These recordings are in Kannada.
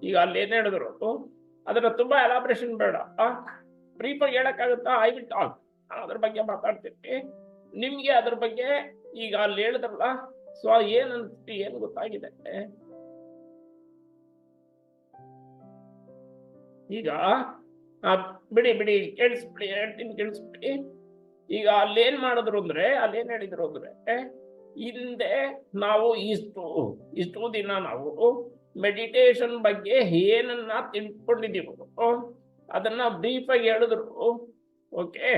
ಈಗ ಅಲ್ಲಿ ಏನ್ ಹೇಳಿದ್ರು ಅದರ ತುಂಬಾ ಎಲಾಬ್ರೇಷನ್ ಬೇಡ, ಬ್ರೀಫ್ ಆಗಿ ಹೇಳಕ್ಕಾಗುತ್ತಾ? ಐ ವಿಲ್ ಟಾಕ್, ಅದ್ರ ಬಗ್ಗೆ ಮಾತಾಡ್ತೀನಿ. ನಿಮ್ಗೆ ಅದ್ರ ಬಗ್ಗೆ ಈಗ ಅಲ್ಲಿ ಹೇಳಿದ್ರಲ್ಲ, ಸೊ ಏನ್ ಅನ್ಸುತ್ತೆ, ಏನ್ ಗೊತ್ತಾಗಿದೆ? ಈಗ ಬಿಡಿ ಬಿಡಿ ಕೇಳಿಸ್ಬಿಡಿ, ಹೇಳ್ತೀನಿ ಕೇಳಿಸ್ಬಿಡಿ. ಈಗ ಅಲ್ಲೇನ್ ಮಾಡಿದ್ರು ಅಂದ್ರೆ, ಅಲ್ಲೇನ್ ಹೇಳಿದ್ರು ಅಂದ್ರೆ, ಹಿಂದೆ ನಾವು ಇಷ್ಟು ದಿನ ನಾವು ಮೆಡಿಟೇಷನ್ ಬಗ್ಗೆ ಏನನ್ನ ತಿಳ್ಕೊಂಡಿದೀವೋ ಅದನ್ನ ಬ್ರೀಫ್ ಆಗಿ ಹೇಳಿದ್ರು. ಓಕೆ,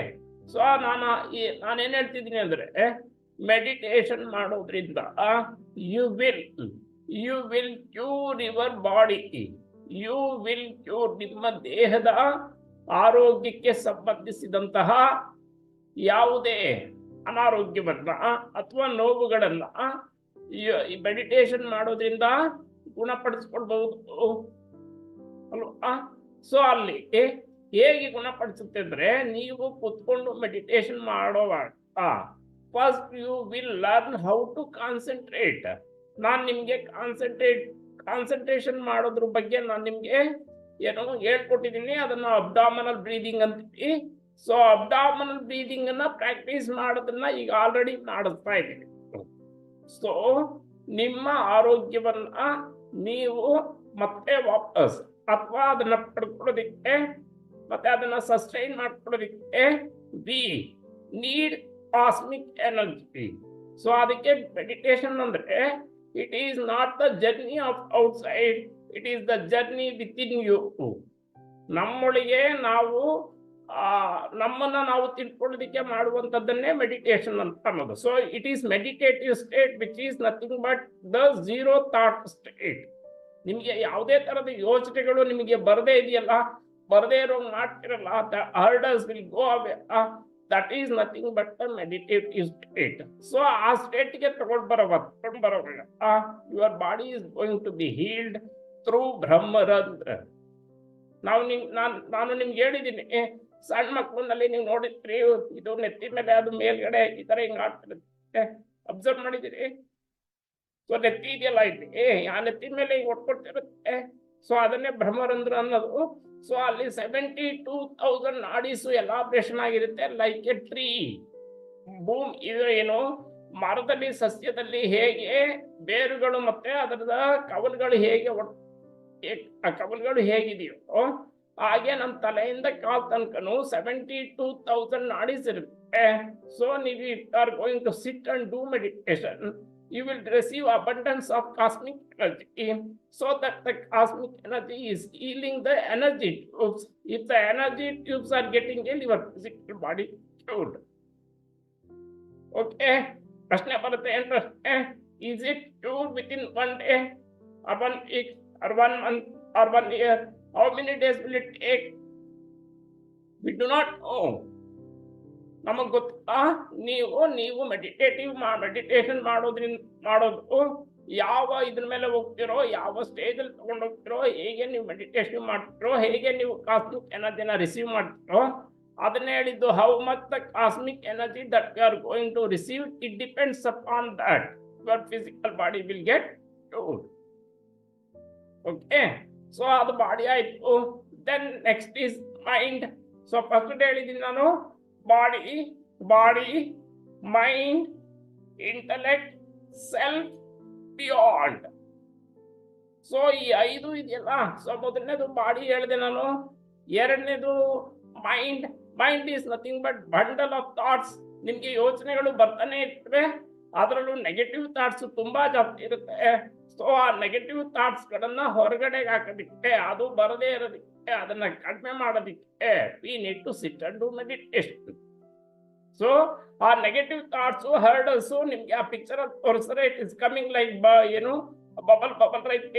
ಸೊ ನಾನೇನ್ ಹೇಳ್ತಿದ್ದೀನಿ ಅಂದ್ರೆ, ಮೆಡಿಟೇಷನ್ ಮಾಡೋದ್ರಿಂದ you will cure your body, you will cure, ನಿಮ್ಮ ದೇಹದ ಆರೋಗ್ಯಕ್ಕೆ ಸಂಬಂಧಿಸಿದಂತಹ ಯಾವುದೇ ಅನಾರೋಗ್ಯವನ್ನ ಅಥವಾ ನೋವುಗಳನ್ನ ಈ ಮೆಡಿಟೇಷನ್ ಮಾಡೋದ್ರಿಂದ ಗುಣಪಡಿಸ್ಕೊಳ್ಬಹುದು ಅಲ್ವಾ? ಸೊ ಅಲ್ಲಿ ಹೇಗೆ ಗುಣಪಡಿಸುತ್ತೆ ಅಂದ್ರೆ, ನೀವು ಕುತ್ಕೊಂಡು ಮೆಡಿಟೇಷನ್ ಮಾಡೋವಾಗ first you will learn how to concentrate. ನಾನು ನಿಮ್ಗೆ ಕಾನ್ಸಂಟ್ರೇಷನ್ ಮಾಡೋದ್ರ ಬಗ್ಗೆ ನಾನು ನಿಮ್ಗೆ ಏನೋ ಹೇಳ್ಕೊಟ್ಟಿದ್ದೀನಿ, ಅದನ್ನ ಅಬ್ಡಾಮಿನಲ್ ಬ್ರೀದಿಂಗ್ ಅಂತೀವಿ. ಸೊ ಅಬ್ಡಾಮಿನಲ್ ಬ್ರೀದಿಂಗ್ ಅನ್ನ ಪ್ರಾಕ್ಟೀಸ್ ಮಾಡೋದನ್ನ ಈಗ ಆಲ್ರೆಡಿ ಮಾಡಿಸ್ತಾ ಇದ್ದೀವಿ. ಸೊ ನಿಮ್ಮ ಆರೋಗ್ಯವನ್ನ ನೀವು ಮತ್ತೆ ವಾಪಸ್ ಅಥವಾ ಅದನ್ನ ಪಡ್ಕೊಳ್ಳೋದಿಕ್ಕೆ ಮತ್ತೆ ಅದನ್ನ ಸಸ್ಟೈನ್ ಮಾಡ್ಕೊಳ್ಳೋದಿಕ್ಕೆ we need cosmic energy. So ಅದಕ್ಕೆ ಮೆಡಿಟೇಷನ್ ಅಂದ್ರೆ it is not the journey of outside, it is the journey within you. ನಮ್ಮೊಳಗೆ ನಾವು ನಮ್ಮನ್ನ ನಾವು ತಿಳ್ಕೊಳ್ಳೋದಕ್ಕೆ ಮಾಡುವಂಥದ್ದನ್ನೇ ಮೆಡಿಟೇಷನ್ ಅಂತ ಅನ್ನೋದು. So it is meditative state which is nothing but the zero thought state. ನಿಮಗೆ ಯಾವುದೇ ತರದ ಯೋಚನೆಗಳು ನಿಮಗೆ ಬರದೇ ಇದೆಯಲ್ಲ, ಬರದೇ ಇರೋ ಮಾಡ್ತಿರಲ್ಲ, the hurdles will go away, that is nothing but the meditative state. So ಆ ಸ್ಟೇಟ್ಗೆ ತಗೊಂಡು ಬರೋವಾಗ your body is going to be healed through Brahmarandhra. ನಾನು ನಿಮ್ಗೆ ಹೇಳಿದ್ದೀನಿ, ಸಣ್ಣ ಮಕ್ಕಳಲ್ಲಿ ನೀವು ನೋಡಿದ್ರಿ, ಇದು ನೆತ್ತಿ ಮೇಲೆ ಅದು ಮೇಲ್ಗಡೆ ಈ ತರ ಹಿಂಗ್ ಆಡ್ತಿರುತ್ತೆ, ಅಬ್ಸರ್ವ್ ಮಾಡಿದಿರಿ? ಸೊ ನೆತ್ತಿ ಇದೆಯಲ್ಲ ಇಲ್ಲಿ, ಆ ನೆತ್ತಿ ಮೇಲೆ ಹಿಂಗ್ ಒಟ್ಕೊಡ್ತಿರುತ್ತೆ. ಸೊ ಅದನ್ನೇ ಬ್ರಹ್ಮರಂಧ್ರ ಅನ್ನೋದು. ಸೊ ಅಲ್ಲಿ 72,000 ನಾಡೀಸು ಎಲಾಬ್ರೇಷನ್ ಆಗಿರುತ್ತೆ, ಲೈಕ್ ಎ ಟ್ರೀ. ಇದು ಏನು, ಮರದಲ್ಲಿ ಸಸ್ಯದಲ್ಲಿ ಹೇಗೆ ಬೇರುಗಳು ಮತ್ತೆ ಅದರ ಕವಲುಗಳು ಹೇಗಿದೆಯೋ ಹಾಗೆ ನಮ್ಮ ತಲೆಯಿಂದ ಕಾಲ್ ತನಕನು 72,000 ನಾಡೀಸ್ ಇರುತ್ತೆ. ಸೊ ನೀವು are going to sit and do meditation, you will receive abundance of cosmic energy, so that the cosmic energy is healing the energy tubes. If the energy tubes are getting ill, your physical body cured. Okay, prashne barutte en prashne, is it cured within 1 day or 1 week or 1 month or 1 year? How many days will it take? We do not know. ನಮಗ್ ಗೊತ್ತಾ? ನೀವು ಮೆಡಿಟೇಷನ್ ಮಾಡೋದು ಯಾವ ಇದ್ರ ಮೇಲೆ ಹೋಗ್ತಿರೋ, ಯಾವ ಸ್ಟೇಜ್ ಅಲ್ಲಿ ತಗೊಂಡು ಹೋಗ್ತಿರೋ, ಹೇಗೆ ನೀವು ಮೆಡಿಟೇಷನ್ ಮಾಡ್ತಿರೋ, ಹೇಗೆ ನೀವು ಕಾಸ್ಮಿಕ್ ಎನರ್ಜಿನ ರಿಸೀವ್ ಮಾಡ್ತಿರೋ, ಅದನ್ನ ಹೇಳಿದ್ದು. How much the cosmic energy that you are going to receive, it depends upon that your physical body will get cured. Okay, so ಅದು ಬಾಡಿ ಆಯ್ತು. Then next is mind. So first ಹೇಳಿದ್ದೀನಿ ನಾನು, body, mind, intellect, self, beyond. So ಈ 5 ಇದೆಯಲ್ಲ. ಸೊ ಮೊದಲನೇದು ಬಾಡಿ ಹೇಳಿದೆ ನಾನು, ಎರಡನೇದು mind is nothing but bundle of thoughts. ನಿಮ್ಗೆ ಯೋಚನೆಗಳು ಬರ್ತಾನೆ ಇರ್ತವೆ, ಅದರಲ್ಲೂ ನೆಗೆಟಿವ್ ಥಾಟ್ಸ್ ತುಂಬಾ ಜಾಸ್ತಿ ಇರುತ್ತೆ. ಸೊ ಆ ನೆಗೆಟಿವ್ ಥಾಟ್ಸ್ ಗಳನ್ನ ಹೊರಗಡೆ ಹಾಕೋದಿಕ್ಕೆ, ಅದು ಬರದೇ ಇರೋದಕ್ಕೆ, ಅದನ್ನ ಕಡಿಮೆ ಮಾಡೋದಿಕ್ಕೆ we need to sit and do meditation. So ಆ ನೆಗೆಟಿವ್ ಥಾಟ್ಸ್ ಹರ್ಡಲ್ಸ್ ನಿಮ್ಗೆ ಆ ಪಿಕ್ಚರ್ ತೋರಿಸಿದ್ರೆ ಇಟ್ ಇಸ್ ಕಮಿಂಗ್ ಲೈಕ್ ಏನು ಬಬಲ್ ರೀತಿ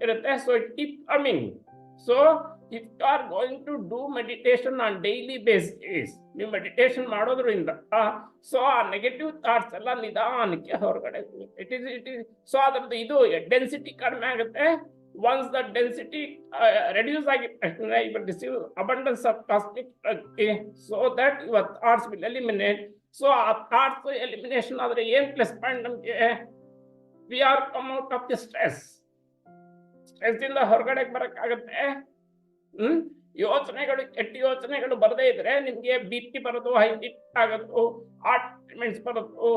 ಇರುತ್ತೆ. So it keep coming. So if you are going to do meditation on daily basis, ನೀವು ಮೆಡಿಟೇಷನ್ ಮಾಡೋದ್ರಿಂದ ಸೊ ಆ ನೆಗೆಟಿವ್ ಥಾಟ್ಸ್ ಎಲ್ಲ ನಿಧಾನಕ್ಕೆ ಹೊರಗಡೆ ಇಟ್ ಇಸ್. ಸೊ ಅದ್ರದ್ದು ಇದು ಡೆನ್ಸಿಟಿ ಕಡಿಮೆ ಆಗುತ್ತೆ. Once the density reduce ಆಗಿರ್ತದೆ, you will receive abundance of cosmic energy, so that your thoughts will eliminate. So ಆ thoughts elimination ಆದ್ರೆ ಏನ್ ಪ್ಲಸ್ ಪಾಯಿಂಟ್ ನಮಗೆ? We are come out of the stress stress ಇಂದ ಹೊರಗಡೆ ಬರಕ್ಕಾಗತ್ತೆ. ಯೋಚನೆಗಳು, ಕೆಟ್ಟ ಯೋಚನೆಗಳು ಬರದೇ ಇದ್ರೆ ನಿಮ್ಗೆ ಬಿ ಪಿ ಬರೋದು, ಹೈ ಬಿ ಪಿ ಆಗೋದು, ಆರ್ಟ್ಮೆಂಟ್ಸ್ ಬರೋದು,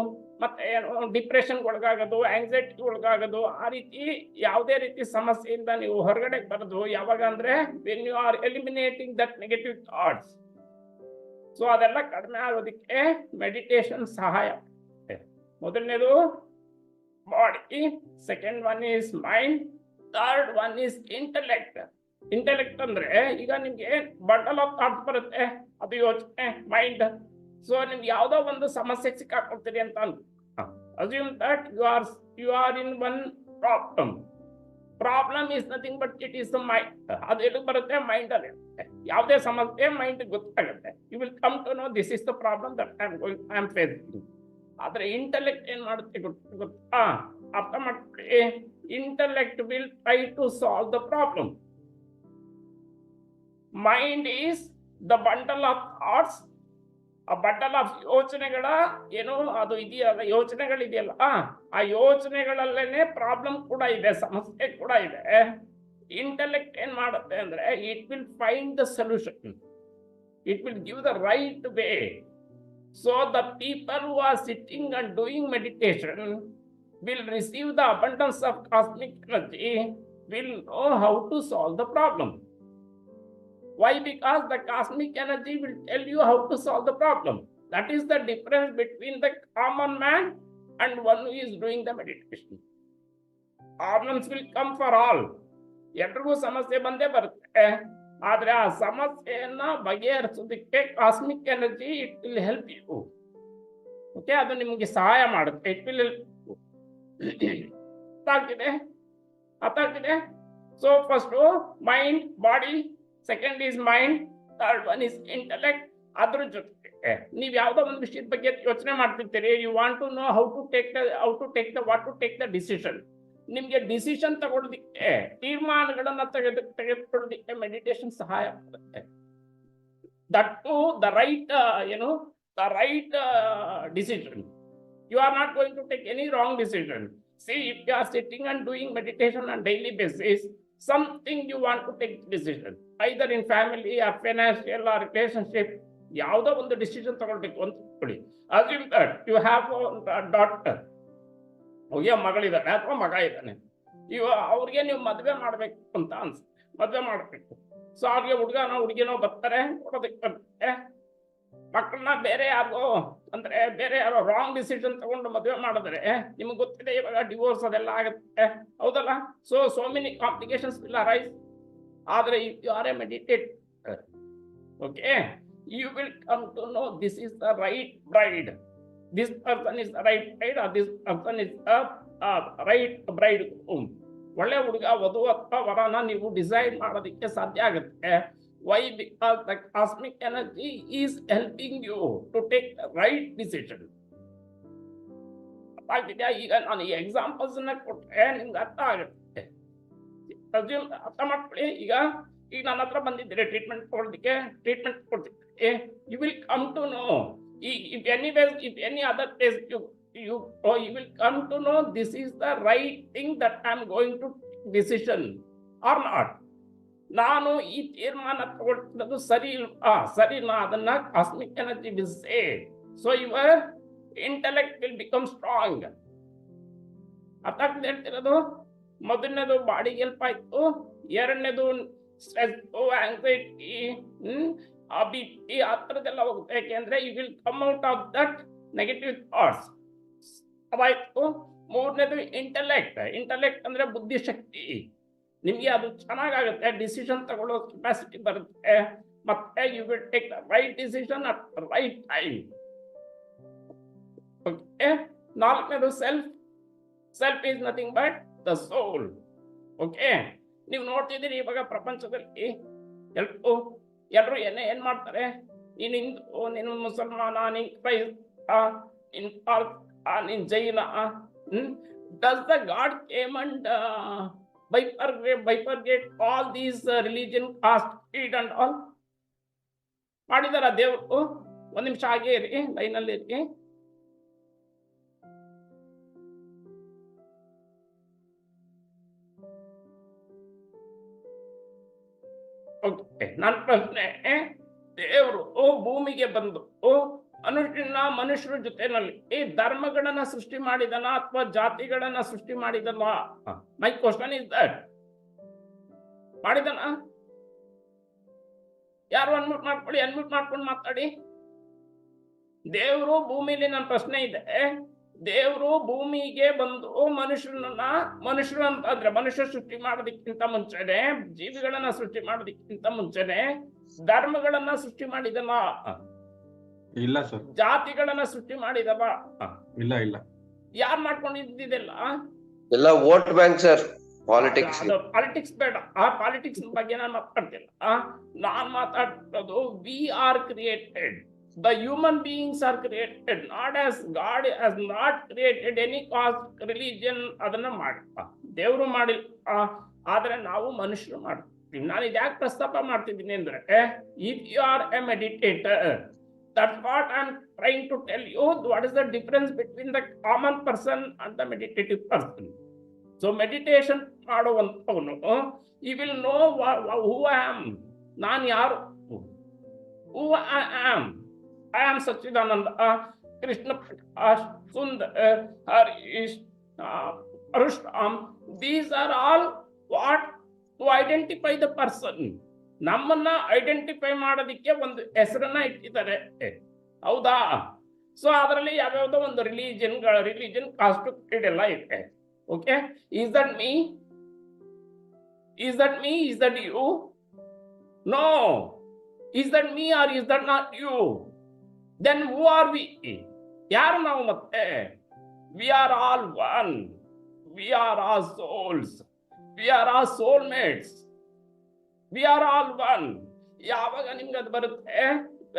ಮತ್ತೆ ಏನು ಡಿಪ್ರೆಷನ್ ಒಳಗಾಗೋದು, ಆಂಗ್ಸೈಟಿ ಒಳಗಾಗೋದು, ಆ ರೀತಿ ಯಾವುದೇ ರೀತಿ ಸಮಸ್ಯೆಯಿಂದ ನೀವು ಹೊರಗಡೆ ಬರೋದು ಯಾವಾಗ ಅಂದ್ರೆ when you are eliminating that negative thoughts. So ಅದೆಲ್ಲ ಕಡಿಮೆ ಆಗೋದಕ್ಕೆ ಮೆಡಿಟೇಷನ್ ಸಹಾಯ. ಮೊದಲನೇದು body, second one is mind, third one is intellect. Intellect ಅಂದ್ರೆ ಈಗ ನಿಮ್ಗೆ ಬಂಡಲ್ ಆಫ್ ಥಾಟ್ಸ್ ಬರುತ್ತೆ, ಅದು ಯೋಚನೆ, ಮೈಂಡ್. ಸೊ ನಿಮ್ಗೆ ಯಾವ್ದೋ ಒಂದು ಸಮಸ್ಯೆಗೆ ಸಿಕ್ಕಾಕೊಳ್ತೀರಿ ಅಂತ assume that you are in one problem is nothing but it is the mind. ಅದು ಎಲ್ಲಿ ಬರುತ್ತೆ? ಮೈಂಡ್ ಅಲ್ಲಿ. ಯಾವುದೇ ಸಮಸ್ಯೆ ಮೈಂಡ್ ಗೊತ್ತಾಗುತ್ತೆ. You will come to know this is the problem that I am facing. ಆದ್ರೆ ಇಂಟೆಲೆಕ್ಟ್ ಏನ್ ಮಾಡುತ್ತೆ ಗೊತ್ತಾ? ಅರ್ಥ ಮಾಡ್ಕೊಳ್ಳಿ. Intellect will try to solve the problem. Mind is the bundle of thoughts. ಆ ಬಂಡಲ್ ಆಫ್ ಯೋಚನೆಗಳ ಏನು ಅದು ಇದೆಯಲ್ಲ, ಯೋಚನೆಗಳಿದೆಯಲ್ಲ, ಆ ಯೋಚನೆಗಳಲ್ಲೇನೆ ಪ್ರಾಬ್ಲಮ್ ಕೂಡ ಇದೆ, ಸಮಸ್ಯೆ ಕೂಡ ಇದೆ. ಇಂಟೆಲೆಕ್ಟ್ ಏನ್ ಮಾಡುತ್ತೆ ಅಂದ್ರೆ it will find the solution, it will give the right way. So the people who are sitting and doing meditation will receive the abundance of cosmic energy, will know how to solve the problem. Why? Because the cosmic energy will tell you how to solve the problem. That is the difference between the common man and one who is doing the meditation. Problems will come for all. ಎಲ್ರಿಗೂ ಸಮಸ್ಯೆ ಬಂದೇ ಬರುತ್ತೆ. ಆದ್ರೆ ಆ ಸಮಸ್ಯೆಯನ್ನ ಬಗೆಹರಿಸೋದಕ್ಕೆ cosmic energy it will help you. Okay, ಅದು ನಿಮಗೆ ಸಹಾಯ ಮಾಡುತ್ತೆ. ಇಟ್ ವಿಲ್ ಅರ್ಥಾಗ್ತಿದೆ. So first mind, body, second is mind, third one is intellect. ಅದ್ರ ಜೊತೆಗೆ ನೀವು ಯಾವ್ದೋ ಒಂದು ವಿಷಯದ ಬಗ್ಗೆ ಯೋಚನೆ ಮಾಡ್ತಿರ್ತೀರಿ. You want to know how to take the decision. ನಿಮ್ಗೆ ಡಿಸಿಷನ್ ತಗೊಳ್ಳೋದಿಕ್ಕೆ, ತೀರ್ಮಾನಗಳನ್ನ ತೆಗೆದುಕೊಳ್ಳೋದಿಕ್ಕೆ ಮೆಡಿಟೇಷನ್ ಸಹಾಯ ಮಾಡುತ್ತೆ. That to the right decision. You are not going to take any wrong decision. See, if you are sitting and doing meditation on daily basis, something you want to take decision, either in family or financial or relationship, ಯಾವುದೋ ಒಂದು ಡಿಸಿಷನ್ ತಗೊಳ್ಬೇಕು ಅಂತ ಹೇಳಿ. Assume that you have a daughter, ಮಗಳಿದ್ದಾನೆ ಅಥವಾ ಮಗ ಇದ್ದಾನೆ. ಅವ್ರಿಗೆ ನೀವು ಮದುವೆ ಮಾಡ್ಬೇಕು ಅಂತ ಮದುವೆ ಮಾಡ್ಬೇಕು. ಸೊ ಅವ್ರಿಗೆ ಹುಡುಗಿನೋ ಬರ್ತಾರೆ, ನೋಡೋದಕ್ಕೆ ಬರುತ್ತೆ. ಮಕ್ಕಳನ್ನ ಬೇರೆ ಯಾರೋ ರಾಂಗ್ ಡಿಸಿಷನ್ ತಗೊಂಡು ಮದುವೆ ಮಾಡಿದ್ರೆ ನಿಮ್ಗೆ ಗೊತ್ತಿದೆ ಇವಾಗ ಡಿವೋರ್ಸ್ ಅದೆಲ್ಲ ಆಗುತ್ತೆ, ಹೌದಲ್ಲ? So many complications will arise. ಆದ್ರೆ you are a meditator, okay, you will come to know this is the right bride, this person is the right bride, this person is the right bride. ಒಳ್ಳೆ ಹುಡುಗ, ವಧು ಅಥವಾ ವರನ ನೀವು ಡಿಸೈಡ್ ಮಾಡೋದಕ್ಕೆ ಸಾಧ್ಯ ಆಗುತ್ತೆ. Why? Because the cosmic energy is helping you to take the right decision. ಈಗ ನಾನು ಈ ಎಕ್ಸಾಂಪಲ್ಸ್ ಕೊಟ್ಟರೆ ನಿಮ್ಗೆ ಅರ್ಥ ಆಗುತ್ತೆ. ಅರ್ಥ ಮಾಡ್ಕೊಳ್ಳಿ. ಈಗ ನನ್ನ ಹತ್ರ ಬಂದಿದ್ದೀರಿ ಟ್ರೀಟ್ಮೆಂಟ್ ಕೊಡೋದಕ್ಕೆ, ಟ್ರೀಟ್ಮೆಂಟ್ ಕೊಡ್ತಿದ್ದೆ. You will come to know, if any other place you will come to know this is the right thing that I am going to decision or not. ನಾನು ಈ ತೀರ್ಮಾನ ತಗೊಳ್ತಿರೋದು ಸರಿನಾ ಅದನ್ನ cosmic energy will say. So your intellect will become strong. ಅರ್ಥ ಹೇಳ್ತಿರೋದು. ಮೊದಲನೇದು ಬಾಡಿಗೆ ಹೆಲ್ಪ್ ಆಯ್ತು, ಎರಡನೇದು ಸ್ಟ್ರೆಸ್, ಆಂಗ್ಸೈಟಿ, ಬಿ ಆ ಥರದ್ದೆಲ್ಲ ಹೋಗುತ್ತೆ. ಯಾಕೆಂದ್ರೆ you will come out of that negative thoughts, ಅದಾಯ್ತು. ಮೂರನೇದು ಇಂಟೆಲೆಕ್ಟ್ ಅಂದ್ರೆ ಬುದ್ಧಿಶಕ್ತಿ. ನಿಮ್ಗೆ ಅದು ಚೆನ್ನಾಗುತ್ತೆ, ಡಿಸಿಷನ್ ತಗೊಳ್ಳೋ ಕೆಪಾಸಿಟಿ ಬರುತ್ತೆ, ಮತ್ತೆ you will take the right decision at right time. Okay, ನಾಲ್ಕನೇದು self is nothing but the soul. Okay, ನೀವು ನೋಡ್ತಿದ್ದೀರಿ ಇವಾಗ ಪ್ರಪಂಚದಲ್ಲಿ ಎಲ್ಲರೂ ಏನ್ ಮಾಡ್ತಾರೆ? ನೀನು ಹಿಂದೂ, ನೀನು ಮುಸಲ್ಮಾನ, ನೀನ್ ಕ್ರೈಸ್ತ, ನೀನ್ ಜೈನ. Does the God came and bifurcate all these religion, caste, creed and all? ಮಾಡಿದಾರ ದೇವರು? ಒಂದ್ ನಿಮಿಷ ಹಾಗೆ ಇರಿ, ಲೈನಲ್ಲಿ ಇರಿ. ಓಕೆ, ನನ್ನ ಪ್ರಶ್ನೆ, ದೇವರು ಭೂಮಿಗೆ ಬಂದು ಮನುಷ್ಯರ ಜೊತೆನಲ್ಲಿ ಈ ಧರ್ಮಗಳನ್ನ ಸೃಷ್ಟಿ ಮಾಡಿದನ ಅಥವಾ ಜಾತಿಗಳನ್ನ ಸೃಷ್ಟಿ ಮಾಡಿದನ? My question is that. ಮಾಡಿದನ? ಯಾರು ಅನ್ಮ್ಯೂಟ್ ಮಾಡ್ಕೊಳ್ಳಿ, ಅನ್ಮ್ಯೂಟ್ ಮಾಡ್ಕೊಂಡು ಮಾತಾಡಿ. ದೇವರು ಭೂಮಿಲಿ, ನನ್ನ ಪ್ರಶ್ನೆ ಇದೆ, ದೇವರು ಭೂಮಿಗೆ ಬಂದು ಮನುಷ್ಯರು ಅಂತ ಅಂದ್ರೆ ಮನುಷ್ಯ ಸೃಷ್ಟಿ ಮಾಡೋದಕ್ಕಿಂತ ಮುಂಚೆನೆ, ಜೀವಿಗಳನ್ನ ಸೃಷ್ಟಿ ಮಾಡೋದಕ್ಕಿಂತ ಮುಂಚೆನೆ ಧರ್ಮಗಳನ್ನ ಸೃಷ್ಟಿ ಮಾಡಿದನ? ಇಲ್ಲ ಸರ್. ಜಾತಿಗಳನ್ನ ಸೃಷ್ಟಿ ಮಾಡಿದವ? ಇಲ್ಲ ಇಲ್ಲ. ಯಾರು ಮಾಡ್ಕೊಂಡಿದ್ದಿದೆಲ್ಲ? ಎಲ್ಲ vote bank sir, politics. Politics ಬೇಡ, ಆ ಪಾಲಿಟಿಕ್ಸ್ ಬಗ್ಗೆ ನಾನು ಮಾತಾಡ್ತಿಲ್ಲ. ನಾನ್ ಮಾತಾಡ್ತಿರೋದು, we are created, the human beings are created, not as God has not created any caste, religion. ಅದನ್ನ ಮಾಡಿಲ್ಲ, ದೇವರು ಮಾಡಿಲ್ಲ, ಆದ್ರೆ ನಾವು ಮನುಷ್ಯರು ಮಾಡ್ತೀವಿ. ನಾನು ಇದ್ಯಾಕೆ ಪ್ರಸ್ತಾಪ ಮಾಡ್ತಿದ್ದೀನಿ ಅಂದ್ರೆ, if you are a meditator, that's what I'm trying to tell you. What is the difference between the common person and the meditative person? So meditation ಮಾಡುವಂತವನು, he will know who I am. ನಾನು ಯಾರು? Who I am. I am Sachidananda, Krishna Prakash, Sundar, Harish, Parashram. These are all what to identify the person. ನಮ್ಮನ್ನ ಐಡೆಂಟಿಫೈ ಮಾಡೋದಿಕ್ಕೆ ಒಂದು ಹೆಸರನ್ನ ಇಟ್ಟಿದ್ದಾರೆ, ಹೌದಾ? ಸೊ ಅದರಲ್ಲಿ ಯಾವ್ಯಾವ್ದೋ ಒಂದು ರಿಲಿಜನ್ ಕಾಸ್ಟ್ ಎಲ್ಲ ಇದೆ. Okay, is that me? Is that me? Is that you? No. Is that me or is that not you? Then who are we? ಯಾರು ನಾವು ಮತ್ತೆ? We are all one. We are all souls. We are all soulmates. We are all one. ಯಾವಾಗ ನಿಮ್ಗೆ ಅದು ಬರುತ್ತೆ?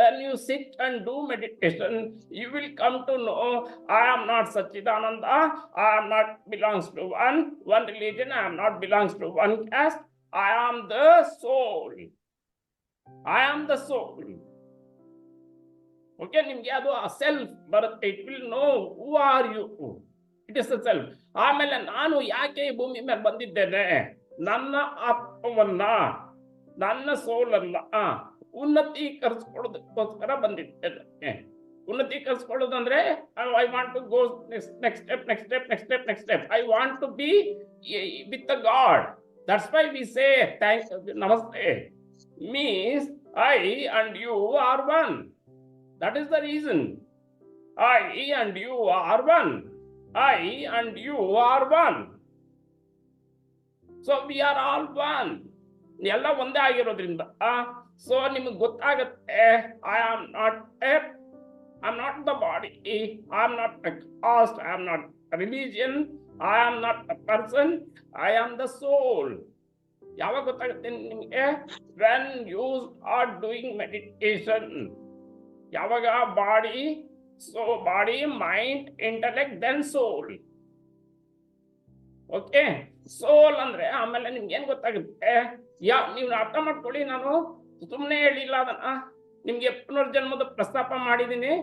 When you sit and do meditation, you will come to know, I am not Sachidananda. I am not belongs to one religion. I am not belongs to one caste. I am the soul. I am the soul. Okay, ನಿಮ್ಗೆ ಅದು ಆ ಸೆಲ್ಫ್ ಬರುತ್ತೆ. It will know who are you. It is the self. ಆಮೇಲೆ ನಾನು ಯಾಕೆ ಈ ಭೂಮಿ ಮೇಲೆ ಬಂದಿದ್ದೇನೆ? ನನ್ನ ಆತ್ಮವನ್ನ, ನನ್ನ ಸೋಲನ್ನ ಉನ್ನತೀಕರಿಸ್ಕೊಳ್ಳೋದಕ್ಕೋಸ್ಕರ ಬಂದಿದ್ದೇನೆ. ಉನ್ನತೀಕರಿಸ್ಕೊಳ್ಳೋದಂದ್ರೆ, I want to go next step, next step, next step, next step. I want to be with the God. That's why we say namaste. Means I and you are one. That is the reason. I and you are one. I and you are one. So we are all one. ಎಲ್ಲ ಒಂದೇ ಆಗಿರೋದ್ರಿಂದ ಸೊ ನಿಮಗೆ ಗೊತ್ತಾಗುತ್ತೆ, I am not the body, I am not a caste, I am not a religion, I am not a person, I am the soul. ಯಾವಾಗ ಗೊತ್ತಾಗುತ್ತೆ ನಿಮಗೆ? When you start doing meditation. ಯಾವಾಗ? Body, so body, mind, intellect, then soul. Okay, soul ಅಂದ್ರೆ ಆಮೇಲೆ ನಿಮ್ಗೆ ಏನ್ ಗೊತ್ತಾಗುತ್ತೆ? ನೀವು ಅರ್ಥ ಮಾಡ್ಕೊಳ್ಳಿ, ನಾನು ಸುಮ್ಮನೆ ಹೇಳಿಲ್ಲ ಅದನ್ನ, ನಿಮ್ಗೆ ಪುನರ್ಜನ್ಮದ ಪ್ರಸ್ತಾಪ ಮಾಡಿದ್ದೀನಿ.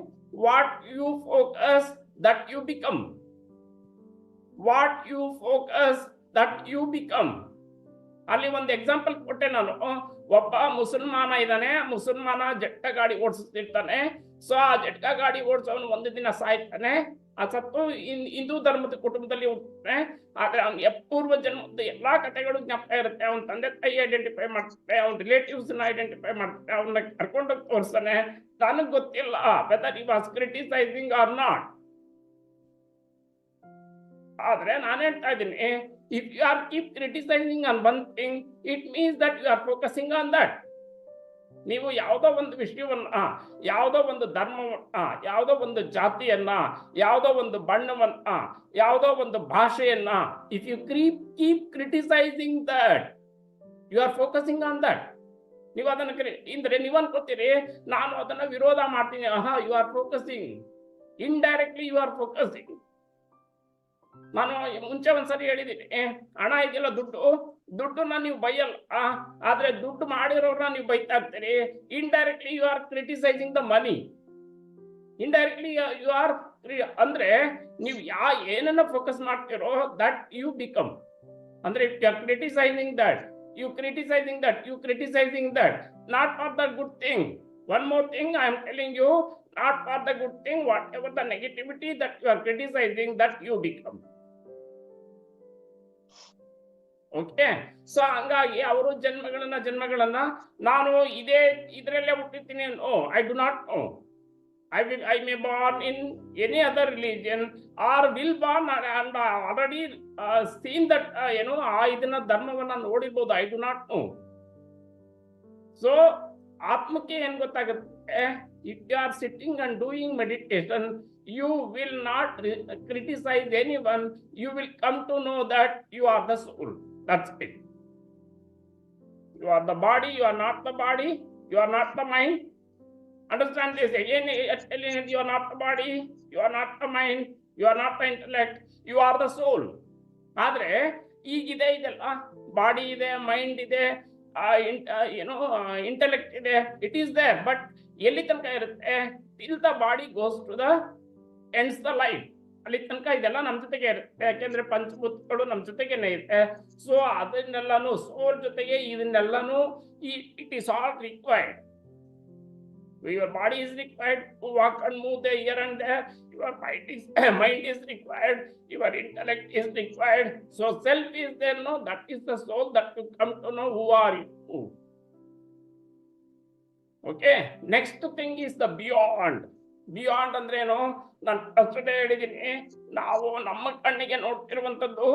What you focus that you become. What you focus that you become. ಅಲ್ಲಿ ಒಂದು ಎಕ್ಸಾಂಪಲ್ ಕೊಟ್ಟೆ ನಾನು. ಒಬ್ಬ ಮುಸಲ್ಮಾನ ಇದ್ದಾನೆ, ಮುಸಲ್ಮಾನ ಜಟ್ಟ ಗಾಡಿ ಓಡಿಸ್ತಿರ್ತಾನೆ. ಸೊ ಆ ಜಟ್ಟ ಗಾಡಿ ಓಡಿಸೋನು ಒಂದು ದಿನ ಸಾಯ್ತಾನೆ. ಆ ಸತ್ತು ಹಿಂದೂ ಧರ್ಮದ ಕುಟುಂಬದಲ್ಲಿ ಹುಡ್ತಾನೆ. ಆದ್ರೆ ಅವ್ನ ಪೂರ್ವ ಜನ್ಮದ ಎಲ್ಲಾ ಕಥೆಗಳು ಜ್ಞಾಪಕ ಇರುತ್ತೆ. ಅವನ ತಂದೆ ತಾಯಿ ಐಡೆಂಟಿಫೈ ಮಾಡ್ತಾರೆ, ಅವ್ನ ರಿಲೇಟಿವ್ಸ್ ಐಡೆಂಟಿಫೈ ಮಾಡ್ತಾರೆ, ಅವನ್ನ ಕರ್ಕೊಂಡೋಗಿ ತೋರಿಸ್ತಾನೆ. ನನಗ್ ಗೊತ್ತಿಲ್ಲ whether he was criticizing or not. ಆದ್ರೆ ನಾನು ಹೇಳ್ತಾ ಇದ್ದೀನಿ, if you are keep criticizing on one thing, it means that you are focusing on that. ನೀವು ಯಾವುದೋ ಒಂದು ವಿಷಯವನ್ನ, ಯಾವುದೋ ಒಂದು ಧರ್ಮವನ್ನ, ಯಾವುದೋ ಒಂದು ಜಾತಿಯನ್ನ, ಯಾವುದೋ ಒಂದು ಬಣ್ಣವನ್ನ, ಯಾವುದೋ ಒಂದು ಭಾಷೆಯನ್ನ, if you keep criticizing that, you are focusing on that. ನೀವು ಅದನ್ನ ಅಂದ್ರೆ ನೀವು ಅನ್ಕೋತೀರಿ ನಾನು ಅದನ್ನ ವಿರೋಧ ಮಾಡ್ತೀನಿ. you are focusing. Indirectly you are focusing. ನಾನು ಮುಂಚೆ ಒಂದ್ಸರಿ ಹೇಳಿದ್ದೀನಿ, ಹಣ ಇದೆಯಲ್ಲ, ದುಡ್ಡನ್ನ ನೀವು ಬೈಯಲ್ಲ, ಆದ್ರೆ ದುಡ್ಡು ಮಾಡಿರೋರ್ನ ನೀವು ಬೈತಾ ಇರ್ತೀರಿ. Indirectly you are criticizing the money. Indirectly you are ಅಂದ್ರೆ ನೀವು ಏನನ್ನ ಫೋಕಸ್ ಮಾಡ್ತಿರೋ ದಟ್ ಯು ಬಿಕಮ್. ಅಂದ್ರೆ if you are criticizing that, You criticizing that, you criticizing that, not for the good thing. One more thing I am telling you, not for the good thing, whatever the negativity that you are criticizing, that you become. Okay, so ಹಂಗಾಗಿ ಅವರು ಜನ್ಮಗಳನ್ನ ನಾನು ಇದರಲ್ಲೇ ಹುಟ್ಟಿರ್ತೀನಿ. No, I do not know. I may born in any other religion or will born and already seen that ಇದನ್ನ ಧರ್ಮವನ್ನ ನೋಡಿರ್ಬೋದು. I do not know. So ಆತ್ಮಕ್ಕೆ ಏನ್ ಗೊತ್ತಾಗುತ್ತೆ, if you are sitting and doing meditation, you will not criticize anyone. You will come to know that you are the soul. That's it. You are the body, you are not the body, you are not the mind. Understand this again. You are not the body, you are not the mind, you are not the intellect, you are the soul. ಆದ್ರೆ ಈಗಿದೆ, ಇದೆಲ್ಲ ಬಾಡಿ ಇದೆ, ಮೈಂಡ್ ಇದೆ, ಇಂಟೆಲೆಕ್ಟ್ ಇದೆ, ಇಟ್ ಈಸ್ ದೇರ್. ಬಟ್ ಎಲ್ಲಿ ತನಕ ಇರುತ್ತೆ? Till the body goes to the ends the life. ಅಲ್ಲಿ ತನಕ ಇದೆಲ್ಲ ನಮ್ ಜೊತೆಗೆ ಇರುತ್ತೆ, ಯಾಕೆಂದ್ರೆ ಪಂಚಭೂತಗಳು ನಮ್ ಜೊತೆಗೇನೆ ಇರುತ್ತೆ. ಸೊ ಅದನ್ನೆಲ್ಲಾನು ಸೋಲ್ ಜೊತೆಗೆ ಇದನ್ನೆಲ್ಲಾನು it is all required. Your body is required to walk and move there, here and there. Your mind is required. Your intellect is required. So self is there, no? That is the soul that you come to know who are you. Okay. Next thing is the beyond. Beyond ಅಂದ್ರೇನು? ನಾನು ಫಸ್ಟ್ ಡೇ ಹೇಳಿದ್ದೀನಿ, ನಾವು ನಮ್ಮ ಕಣ್ಣಿಗೆ ನೋಡ್ತಿರುವಂತದ್ದು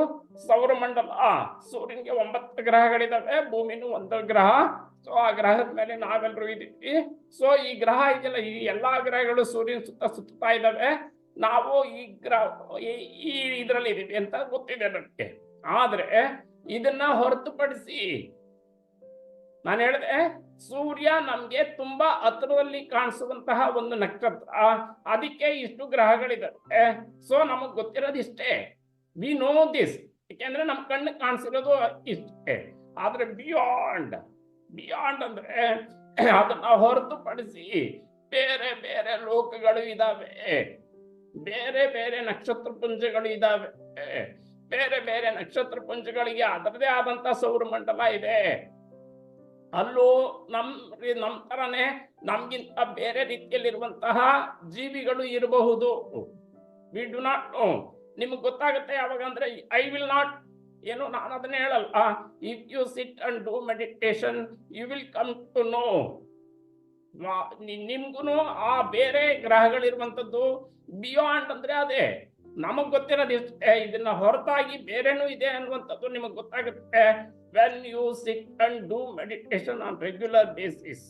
ಸೌರಮಂಡಲ. ಸೂರ್ಯನಿಗೆ 9 ಗ್ರಹಗಳಿದಾವೆ, ಭೂಮಿನೂ ಒಂದು ಗ್ರಹ. ಸೊ ಆ ಗ್ರಹದ ಮೇಲೆ ನಾವೆಲ್ಲರೂ ಇದೀವಿ. ಸೊ ಈ ಗ್ರಹ ಇದೆಯಲ್ಲ, ಈ ಎಲ್ಲಾ ಗ್ರಹಗಳು ಸೂರ್ಯನ ಸುತ್ತಾ ಇದ್ದಾವೆ. ನಾವು ಈ ಇದ್ರಲ್ಲಿ ಇದೀವಿ ಅಂತ ಗೊತ್ತಿದೆ ನನಗೆ. ಆದ್ರೆ ಇದನ್ನ ಹೊರತುಪಡಿಸಿ ನಾನು ಹೇಳಿದೆ, ಸೂರ್ಯ ನಮ್ಗೆ ತುಂಬಾ ಹತ್ತಿರದಲ್ಲಿ ಕಾಣಿಸುವಂತಹ ಒಂದು ನಕ್ಷತ್ರ. ಅದಕ್ಕೆ ಇಷ್ಟು ಗ್ರಹಗಳಿದಾವೆ. ಸೊ ನಮಗ್ ಗೊತ್ತಿರೋದು ಇಷ್ಟೇ. ವಿ ನೋ ದಿಸ್, ಯಾಕೆಂದ್ರೆ ನಮ್ ಕಣ್ಣು ಕಾಣಿಸಿರೋದು ಇಷ್ಟೇ. ಆದ್ರೆ ಬಿಯಾಂಡ್ ಅಂದ್ರೆ ಅದನ್ನ ಹೊರತುಪಡಿಸಿ ಬೇರೆ ಬೇರೆ ಲೋಕಗಳು ಇದಾವೆ, ಬೇರೆ ಬೇರೆ ನಕ್ಷತ್ರ ಪುಂಜಗಳು ಇದಾವೆ. ಬೇರೆ ಬೇರೆ ನಕ್ಷತ್ರ ಪುಂಜಗಳಿಗೆ ಅದರದೇ ಆದಂತ ಸೌರಮಂಡಲ ಇದೆ. ಅಲ್ಲೂ ನಮ್ ತರನೇ ನಮ್ಗಿಂತ ಬೇರೆ ರೀತಿಯಲ್ಲಿರುವಂತಹ ಜೀವಿಗಳು ಇರಬಹುದು. We do not know. ನಿಮ್ಗೆ ಗೊತ್ತಾಗುತ್ತೆ ಯಾವಾಗ ಅಂದ್ರೆ, ಐ ವಿಲ್ ನಾಟ್ ನಾನು ಅದನ್ನ ಹೇಳಲ್ಲ. If you sit and do meditation, you will come to know. ನಿಮ್ಗೂ ಆ ಬೇರೆ ಗ್ರಹಗಳಿರುವಂತದ್ದು ಬಿಯಾಂಡ್ ಅಂದ್ರೆ ಅದೇ. ನಮಗ್ ಗೊತ್ತಿರೋದು ಇಷ್ಟೇ. ಇದನ್ನ ಹೊರತಾಗಿ ಬೇರೆನೂ ಇದೆ ಅನ್ನುವಂಥದ್ದು ನಿಮಗ್ ಗೊತ್ತಾಗುತ್ತೆ when you sit and do meditation on regular basis.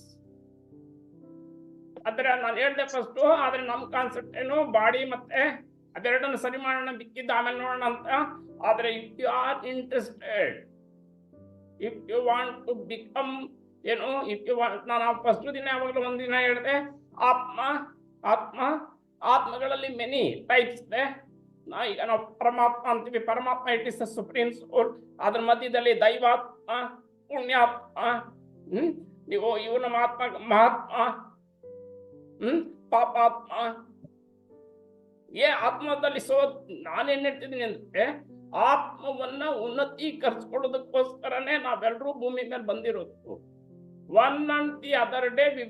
ಆದ್ರೆ ನಾನು ಹೇಳ್ದೆ ಫಸ್ಟ್, ಆದ್ರೆ ನಮ್ ಕಾನ್ಸೆಪ್ಟ್ ಏನು, ಬಾಡಿ ಮತ್ತೆ ಅದೆರಡನ್ನು ಸರಿ ಮಾಡೋಣ, ಬಿಕ್ಕಿದ್ದ ಆಮೇಲೆ ನೋಡೋಣ ಅಂತ. ಆದ್ರೆ if you are interested, if you want to become if you want, ನಾನು ಫಸ್ಟ್ ದಿನ ಯಾವಾಗಲೂ ಒಂದಿನ ಹೇಳಿದೆ, ಆತ್ಮಗಳಲ್ಲಿ ಮೆನಿ ಟೈಪ್ಸ್ ಇದೆ. ಈಗ ನಾವು ಪರಮಾತ್ಮ ಅಂತೀವಿ. ಪರಮಾತ್ಮ it is the supreme soul. ಅದ್ರ ಮಧ್ಯದಲ್ಲಿ ದೈವಾತ್ಮ, ಪುಣ್ಯಾತ್ಮ, ನೀವು ಇವನ ಮಹಾತ್ಮ, ಪಾಪಾತ್ಮ. ಆತ್ಮದಲ್ಲಿ ನಾನೇನ್ ಹೇಳ್ತಿದ್ದೀನಿ ಅಂದ್ರೆ, ಆತ್ಮವನ್ನ ಉನ್ನತೀಕರಿಸ್ಕೊಳ್ಳೋದಕ್ಕೋಸ್ಕರನೇ ನಾವೆಲ್ಲರೂ ಭೂಮಿ ಮೇಲೆ ಬಂದಿರೋದು. One and the other day we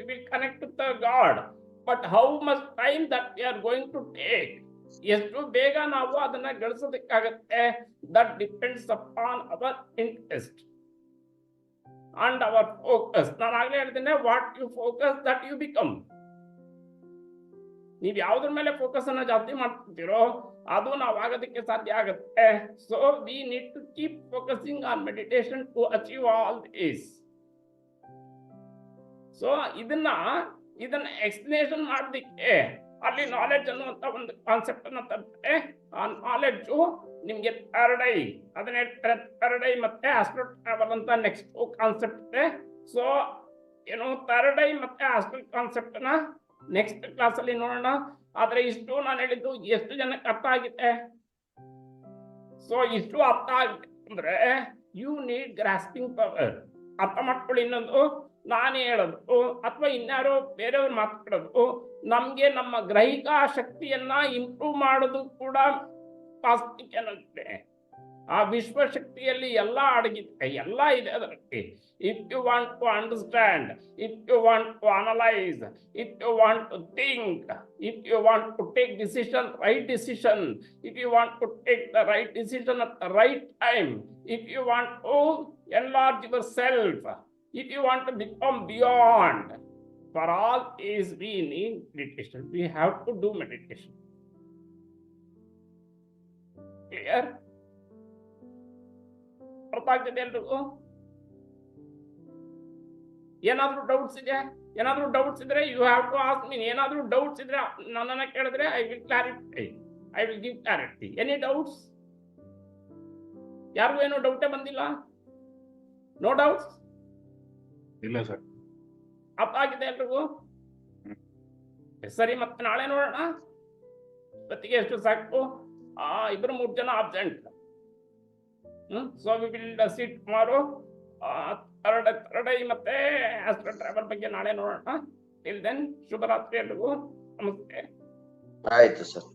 will connect to the God. But how much time that we are going to take, ಎಷ್ಟು ಬೇಗ ನಾವು ಅದನ್ನ ಗಳಿಸೋದಕ್ಕಾಗತ್ತೆ, that depends upon our interest and our focus. ನಾನು ಆಗ್ಲೇ ಹೇಳ್ತೇನೆ, what you focus that you become. ನೀವ್ ಯಾವ್ದ್ರ ಮೇಲೆ ಫೋಕಸ್ ಅನ್ನ ಜಾಸ್ತಿ ಮಾಡ್ತಿರೋ ಅದು ನಾವು ಆಗೋದಕ್ಕೆ ಸಾಧ್ಯ ಆಗುತ್ತೆ. So we need to keep focusing on meditation to achieve all this. So ಇದನ್ನ ಎಕ್ಸ್ಪ್ಲನೇಷನ್ ಮಾಡೋದಿಕ್ಕೆ ಅಲ್ಲಿ ನಾಲೆಡ್ಜ್ ಅನ್ನುವಂತ ಒಂದು ಕಾನ್ಸೆಪ್ಟ್ ಅನ್ನ ತರ್ತಾರೆ. ಆ ನಾಲೆಡ್ಜು ನಿಮ್ಗೆ ಥರ್ಡ್ ಐ, ಅದನ್ನ ಹೇಳ್ತಾರೆ ಥರ್ಡ್ ಐ ಮತ್ತೆ ಆಸ್ಟ್ರಲ್ ಟ್ರಾವೆಲ್ ಅಂತ ನೆಕ್ಸ್ಟ್ ಕಾನ್ಸೆಪ್ಟ್ ಇದೆ. ಸೊ ಥರ್ಡ್ ಐ ಮತ್ತೆ ಆಸ್ಟ್ರಲ್ ಕಾನ್ಸೆಪ್ಟ್ ನ ನೆಕ್ಸ್ಟ್ ಕ್ಲಾಸ್ ಅಲ್ಲಿ ನೋಡೋಣ. ಆದ್ರೆ ಇಷ್ಟು ನಾನು ಹೇಳಿದ್ದು ಎಷ್ಟು ಜನಕ್ಕೆ ಅರ್ಥ ಆಗಿದೆ? ಸೊ ಇಷ್ಟು ಅರ್ಥ ಅಂದ್ರೆ ಯು ನೀಡ್ ಗ್ರಾಸ್ಪಿಂಗ್ ಪವರ್. ಅರ್ಥ ಮಾಡ್ಕೊಳ್ಳಿ. ಇನ್ನೊಂದು ನಾನೇ ಹೇಳೋದು ಅಥವಾ ಇನ್ಯಾರೋ ಬೇರೆಯವ್ರು ಮಾತಾಡೋದು ನಮ್ಗೆ ನಮ್ಮ ಗ್ರಹಿಕಾ ಶಕ್ತಿಯನ್ನ ಇಂಪ್ರೂವ್ ಮಾಡೋದು ಕೂಡ ಪಾಸ್ಟಿಕ್ ಏನಂತೆ. ಆ ವಿಶ್ವಶಕ್ತಿಯಲ್ಲಿ ಎಲ್ಲ ಅಡಗಿದೆ, ಎಲ್ಲ ಇದೆ ಅದರಲ್ಲಿ. If you want to understand, if you want to analyse, if you want to think, if you want to take decision, right decision, if you want to take the right decision at the right time, if you want to enlarge yourself, if you want to become beyond, for all is we need meditation. We have to do meditation. Clear? ಅರ್ಥ ಆಗ್ತದೆ ಎಲ್ರಿಗೂ? ಏನಾದ್ರೂ ಡೌಟ್ಸ್ ಇದೆ? ಏನಾದ್ರೂ ಡೌಟ್ಸ್ ಇದ್ರೆ you have to ask me. ಏನಾದ್ರೂ ಡೌಟ್ಸ್ ಇದ್ರೆ ನನ್ನನ್ನ ಕೇಳಿದ್ರೆ I will clarify, I will give clarity. Any doubts? ಯಾರಿಗೂ ಏನೋ ಡೌಟೇ ಬಂದಿಲ್ಲ? No doubts? ಇಲ್ಲ ಸರ್. ಅರ್ಥ ಆಗಿದೆ ಎಲ್ರಿಗೂ? ಸರಿ, ಮತ್ತೆ ನಾಳೆ ನೋಡೋಣ. ಇವತ್ತಿಗೆ ಎಷ್ಟು ಸಾಕು? 2-3 ಜನ absent. So we will sit tomorrow. Third I ಮತ್ತೆ ಆಸ್ಟ್ರಲ್ ಟ್ರಾವೆಲ್ ಬಗ್ಗೆ ನಾಳೆ ನೋಡೋಣ. ಟಿಲ್ ದೆನ್ ಶುಭರಾತ್ರಿ ಎಲ್ರಿಗೂ. ನಮಸ್ತೆ. ಆಯ್ತು ಸರ್.